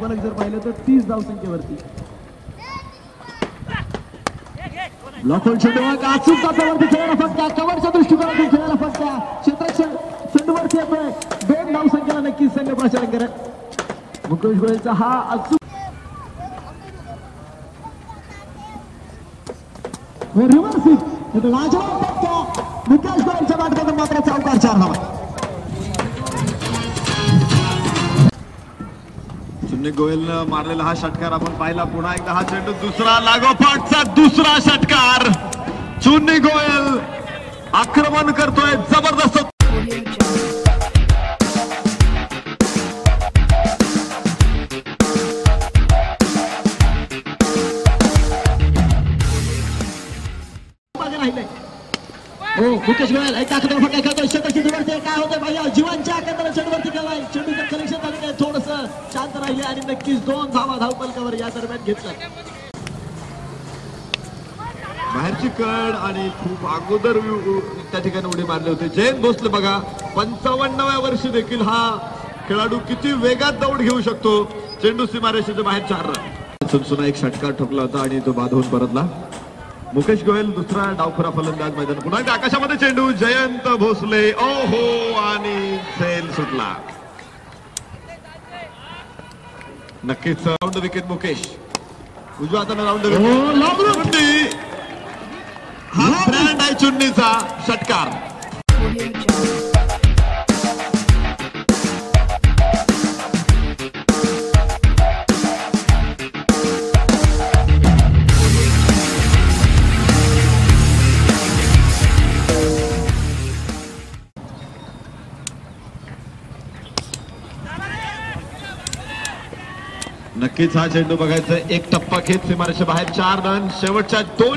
फलक जर पाहिलं तर 30 धावसंख्येवरती ब्लॉकहोल चेंडू अचूक धावावरती खेळायला फटका, कव्हरच्या दृष्टिकोनातून खेळायला फटका, क्षेत्ररक्षण चेंडूवरती येतोय. 2 धावसंख्येला नक्कीच संघ प्रचारण करत मुकेश गोयलचा हा अचूक रिव्हर्स हिट लाजवाब फटका. मुकेश गोयलच्या बॅटमधून मात्र चौकार 4 धावा. चुन्नी गोयलनं मारलेला हा षटकार आपण पाहिला. पुन्हा एकदा हा चेंडू दुसरा लागोपाठचा दुसरा षटकार. चुन्नी गोयल आक्रमण करतोय जबरदस्त. मुकेश गोयल एक आकडा फटका खेळतोय. क्षेत्ररक्षणावरती काय होतंय भैया, जीवांच्या आकाराला चेंडूवरती केलाय. चेंडूचं कलेक्शन झालं नाही, थोडस शांत राहिले आणि नक्कीच 2 धावा धावपलकावर या दरम्यान घेतला. बाहेरची कड आणि खूप अगोदर त्या ठिकाणी उडी मारले होते. जयंत भोसले बघा 55व्या वर्षी देखील हा खेळाडू किती वेगात दौड घेऊ शकतो. चेंडू सीमारेषेच्या बाहेर 4 रन. सुनसुना एक षटकार ठोकला होता आणि तो बाद होऊन परतला. मुकेश गोयल दुसरा डावखुरा फलंदाज मैदान. पुन्हा एकदा आकाशामध्ये चेंडू. जयंत भोसले ओहो आणि झेल सुटला. नक्कीच राऊंड विकेट मुकेश. उजव्या हाताने राऊंड विकेट. हा ब्रँड आहे चुन्नीचा षटकार. नक्कीच हा चेंडू बघायचा. एक टप्पा घेत सीमारेषे बाहेर 4 रन. शेवटच्या 2